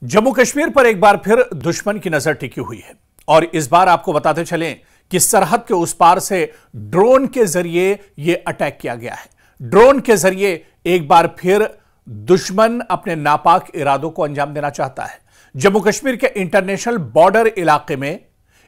जम्मू कश्मीर पर एक बार फिर दुश्मन की नजर टिकी हुई है और इस बार आपको बताते चलें कि सरहद के उस पार से ड्रोन के जरिए यह अटैक किया गया है। ड्रोन के जरिए एक बार फिर दुश्मन अपने नापाक इरादों को अंजाम देना चाहता है। जम्मू कश्मीर के इंटरनेशनल बॉर्डर इलाके में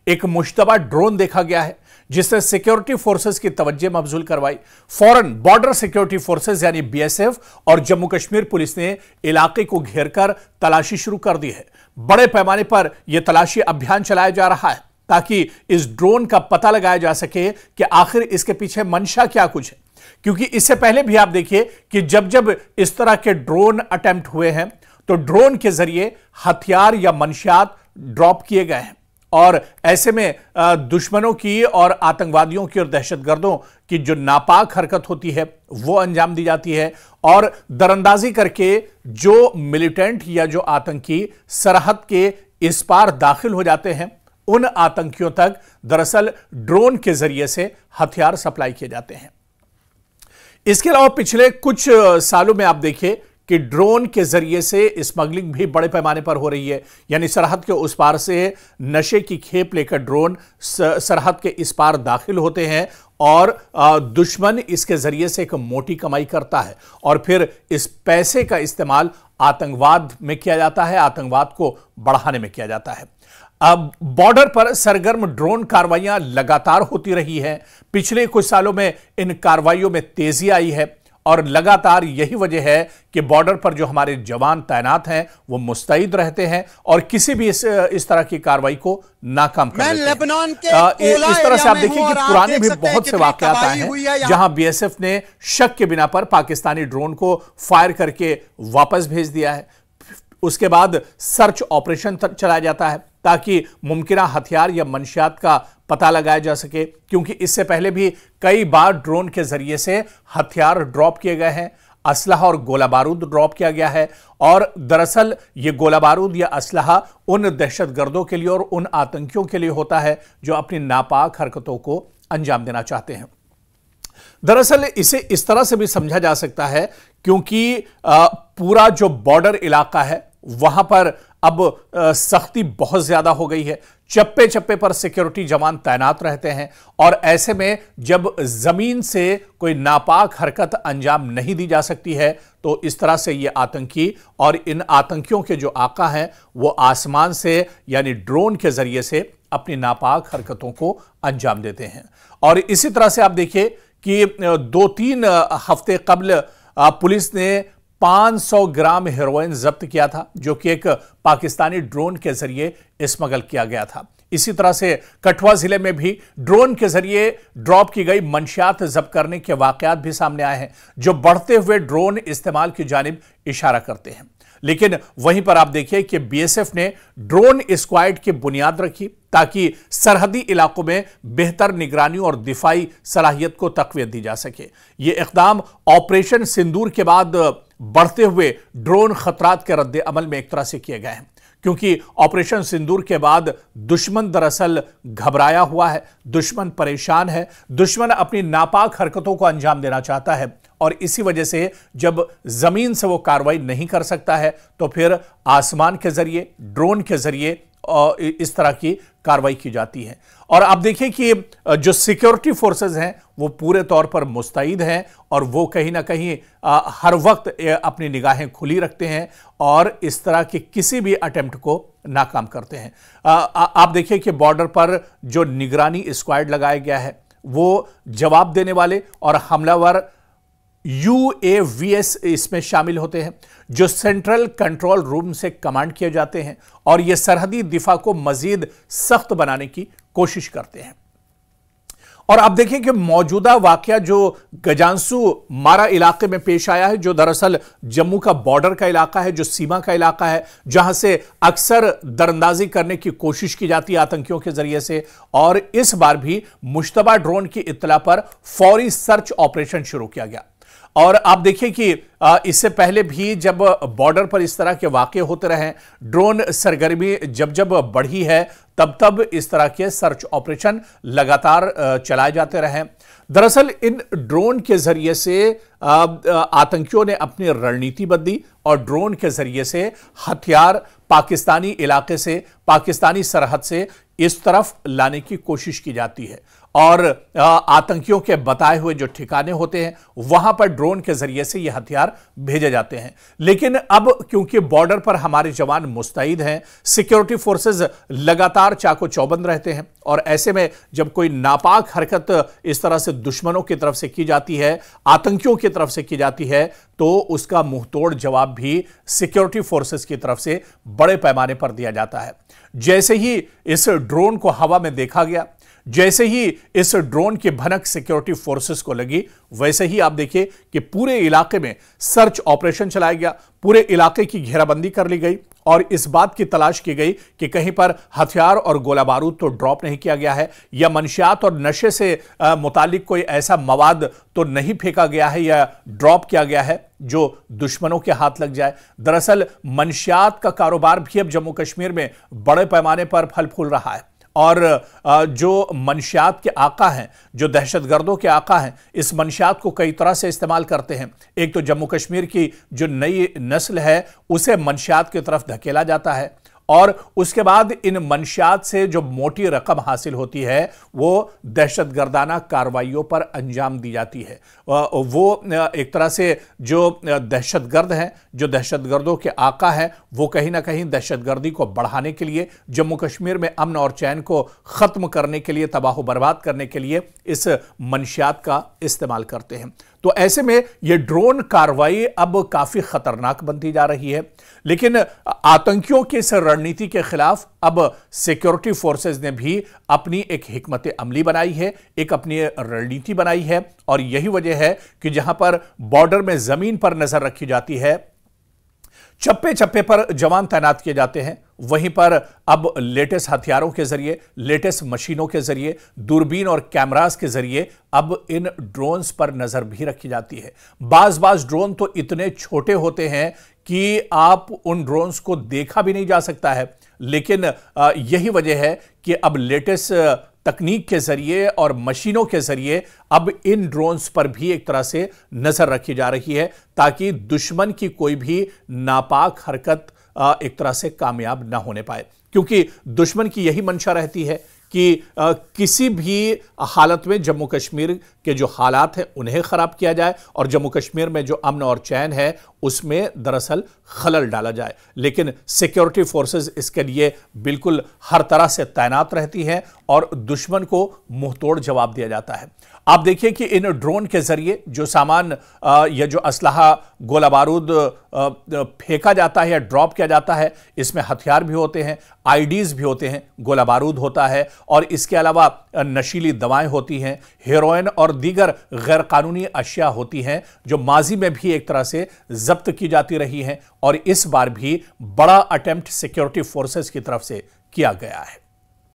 एक मुश्तबा ड्रोन देखा गया है जिसने सिक्योरिटी फोर्सेस की तवज्जो मबजूल करवाई। फौरन बॉर्डर सिक्योरिटी फोर्सेस यानी बीएसएफ और जम्मू कश्मीर पुलिस ने इलाके को घेरकर तलाशी शुरू कर दी है। बड़े पैमाने पर यह तलाशी अभियान चलाया जा रहा है ताकि इस ड्रोन का पता लगाया जा सके कि आखिर इसके पीछे मंशा क्या कुछ है, क्योंकि इससे पहले भी आप देखिए कि जब जब इस तरह के ड्रोन अटेम्प्ट हुए हैं तो ड्रोन के जरिए हथियार या मंशियात ड्रॉप किए गए हैं और ऐसे में दुश्मनों की और आतंकवादियों की और दहशतगर्दों की जो नापाक हरकत होती है वो अंजाम दी जाती है और दरअंदाजी करके जो मिलिटेंट या जो आतंकी सरहद के इस पार दाखिल हो जाते हैं उन आतंकियों तक दरअसल ड्रोन के जरिए से हथियार सप्लाई किए जाते हैं। इसके अलावा पिछले कुछ सालों में आप देखिए कि ड्रोन के जरिए से स्मगलिंग भी बड़े पैमाने पर हो रही है, यानी सरहद के उस पार से नशे की खेप लेकर ड्रोन सरहद के इस पार दाखिल होते हैं और दुश्मन इसके जरिए से एक मोटी कमाई करता है और फिर इस पैसे का इस्तेमाल आतंकवाद में किया जाता है, आतंकवाद को बढ़ाने में किया जाता है। अब बॉर्डर पर सरगर्म ड्रोन कार्रवाइयां लगातार होती रही हैं। पिछले कुछ सालों में इन कार्रवाइयों में तेजी आई है और लगातार यही वजह है कि बॉर्डर पर जो हमारे जवान तैनात हैं वो मुस्तैद रहते हैं और किसी भी इस तरह की कार्रवाई को नाकाम कर देते हैं। इस तरह से आप देखिए कि पुराने भी बहुत से वाकयात आए हैं जहां बीएसएफ ने शक के बिना पर पाकिस्तानी ड्रोन को फायर करके वापस भेज दिया है। उसके बाद सर्च ऑपरेशन चलाया जाता है ताकि मुमकिना हथियार या मंशियात का पता लगाया जा सके, क्योंकि इससे पहले भी कई बार ड्रोन के जरिए से हथियार ड्रॉप किए गए हैं, असलहा और गोला बारूद ड्रॉप किया गया है और दरअसल ये गोला बारूद या असलहा उन दहशतगर्दों के लिए और उन आतंकियों के लिए होता है जो अपनी नापाक हरकतों को अंजाम देना चाहते हैं। दरअसल इसे इस तरह से भी समझा जा सकता है क्योंकि पूरा जो बॉर्डर इलाका है वहां पर अब सख्ती बहुत ज्यादा हो गई है, चप्पे चप्पे पर सिक्योरिटी जवान तैनात रहते हैं और ऐसे में जब जमीन से कोई नापाक हरकत अंजाम नहीं दी जा सकती है तो इस तरह से ये आतंकी और इन आतंकियों के जो आका हैं वो आसमान से यानी ड्रोन के जरिए से अपनी नापाक हरकतों को अंजाम देते हैं। और इसी तरह से आप देखिए कि 2-3 हफ्ते कबल पुलिस ने 500 ग्राम हेरोइन जब्त किया था जो कि एक पाकिस्तानी ड्रोन के जरिए स्मगल किया गया था। इसी तरह से कठुआ जिले में भी ड्रोन के जरिए ड्रॉप की गई मंशियात जब्त करने के वाकयात भी सामने आए हैं जो बढ़ते हुए ड्रोन इस्तेमाल की जानिब इशारा करते हैं। लेकिन वहीं पर आप देखिए कि बीएसएफ ने ड्रोन स्क्वाड की बुनियाद रखी ताकि सरहदी इलाकों में बेहतर निगरानी और दिफाई सलाहियत को तकवीत दी जा सके। यह इकदाम ऑपरेशन सिंदूर के बाद बढ़ते हुए ड्रोन खतरात के रद्द अमल में एक तरह से किए गए हैं, क्योंकि ऑपरेशन सिंदूर के बाद दुश्मन दरअसल घबराया हुआ है, दुश्मन परेशान है, दुश्मन अपनी नापाक हरकतों को अंजाम देना चाहता है और इसी वजह से जब जमीन से वो कार्रवाई नहीं कर सकता है तो फिर आसमान के जरिए, ड्रोन के जरिए इस तरह की कार्रवाई की जाती है। और आप देखिए कि जो सिक्योरिटी फोर्सेस हैं वो पूरे तौर पर मुस्तैद हैं और वो कहीं ना कहीं हर वक्त अपनी निगाहें खुली रखते हैं और इस तरह के किसी भी अटेम्प्ट को नाकाम करते हैं। आप देखिए कि बॉर्डर पर जो निगरानी स्क्वाड लगाया गया है वो जवाब देने वाले और हमलावर UAVs इसमें शामिल होते हैं जो सेंट्रल कंट्रोल रूम से कमांड किए जाते हैं और यह सरहदी दिफा को मजीद सख्त बनाने की कोशिश करते हैं। और आप देखिए कि मौजूदा वाकया जो गजांसू मारा इलाके में पेश आया है जो दरअसल जम्मू का बॉर्डर का इलाका है, जो सीमा का इलाका है जहां से अक्सर दरअंदाजी करने की कोशिश की जाती है आतंकियों के जरिए से, और इस बार भी मुश्तबा ड्रोन की इत्तला पर फौरी सर्च ऑपरेशन शुरू किया गया। और आप देखिए कि इससे पहले भी जब बॉर्डर पर इस तरह के वाकये होते रहे, ड्रोन सरगर्मी जब जब बढ़ी है, तब तब इस तरह के सर्च ऑपरेशन लगातार चलाए जाते रहे। दरअसल इन ड्रोन के जरिए से आतंकियों ने अपनी रणनीति बदली और ड्रोन के जरिए से हथियार पाकिस्तानी इलाके से, पाकिस्तानी सरहद से इस तरफ लाने की कोशिश की जाती है और आतंकियों के बताए हुए जो ठिकाने होते हैं वहां पर ड्रोन के जरिए से ये हथियार भेजे जाते हैं। लेकिन अब क्योंकि बॉर्डर पर हमारे जवान मुस्तैद हैं, सिक्योरिटी फोर्सेस लगातार चाको चौबंद रहते हैं और ऐसे में जब कोई नापाक हरकत इस तरह से दुश्मनों की तरफ से की जाती है, आतंकियों की तरफ से की जाती है, तो उसका मुंहतोड़ जवाब भी सिक्योरिटी फोर्सेस की तरफ से बड़े पैमाने पर दिया जाता है। जैसे ही इस ड्रोन को हवा में देखा गया, जैसे ही इस ड्रोन की भनक सिक्योरिटी फोर्सेस को लगी, वैसे ही आप देखिए कि पूरे इलाके में सर्च ऑपरेशन चलाया गया, पूरे इलाके की घेराबंदी कर ली गई और इस बात की तलाश की गई कि कहीं पर हथियार और गोला बारूद तो ड्रॉप नहीं किया गया है या मंशियात और नशे से मुतालिक कोई ऐसा मवाद तो नहीं फेंका गया है या ड्रॉप किया गया है जो दुश्मनों के हाथ लग जाए। दरअसल मंशियात का कारोबार भी अब जम्मू कश्मीर में बड़े पैमाने पर फल फूल रहा है और जो मंशियात के आका हैं, जो दहशतगर्दों के आका हैं, इस मंशियात को कई तरह से इस्तेमाल करते हैं। एक तो जम्मू कश्मीर की जो नई नस्ल है उसे मंशियात की तरफ धकेला जाता है और उसके बाद इन मंशियात से जो मोटी रकम हासिल होती है वो दहशतगर्दाना कार्रवाइयों पर अंजाम दी जाती है। वो एक तरह से जो दहशतगर्द हैं, जो दहशतगर्दों के आका हैं, वो कहीं ना कहीं दहशतगर्दी को बढ़ाने के लिए, जम्मू कश्मीर में अमन और चैन को खत्म करने के लिए, तबाह बर्बाद करने के लिए इस मंशियात का इस्तेमाल करते हैं। तो ऐसे में यह ड्रोन कार्रवाई अब काफी खतरनाक बनती जा रही है। लेकिन आतंकियों की इस रणनीति के खिलाफ अब सिक्योरिटी फोर्सेस ने भी अपनी एक हिकमत अमली बनाई है, एक अपनी रणनीति बनाई है और यही वजह है कि जहां पर बॉर्डर में जमीन पर नजर रखी जाती है, चप्पे चप्पे पर जवान तैनात किए जाते हैं, वहीं पर अब लेटेस्ट हथियारों के जरिए, लेटेस्ट मशीनों के जरिए, दूरबीन और कैमरास के जरिए अब इन ड्रोन्स पर नजर भी रखी जाती है। बाज ड्रोन तो इतने छोटे होते हैं कि आप उन ड्रोन्स को देखा भी नहीं जा सकता है, लेकिन यही वजह है कि अब लेटेस्ट तकनीक के जरिए और मशीनों के जरिए अब इन ड्रोन्स पर भी एक तरह से नजर रखी जा रही है ताकि दुश्मन की कोई भी नापाक हरकत एक तरह से कामयाब ना होने पाए, क्योंकि दुश्मन की यही मंशा रहती है कि किसी भी हालत में जम्मू कश्मीर के जो हालात हैं उन्हें खराब किया जाए और जम्मू कश्मीर में जो अमन और चैन है उसमें दरअसल खलल डाला जाए। लेकिन सिक्योरिटी फोर्सेस इसके लिए बिल्कुल हर तरह से तैनात रहती हैं और दुश्मन को मुंहतोड़ जवाब दिया जाता है। आप देखिए कि इन ड्रोन के जरिए जो सामान या जो असलहा, गोला बारूद फेंका जाता है या ड्रॉप किया जाता है, इसमें हथियार भी होते हैं, आईडीज भी होते हैं, गोला बारूद होता है और इसके अलावा नशीली दवाएं होती हैं, हेरोइन और दीगर गैर कानूनी अशिया होती हैं जो माजी में भी एक तरह से जब्त की जाती रही हैं और इस बार भी बड़ा अटेम्प्ट सिक्योरिटी फोर्सेस की तरफ से किया गया है।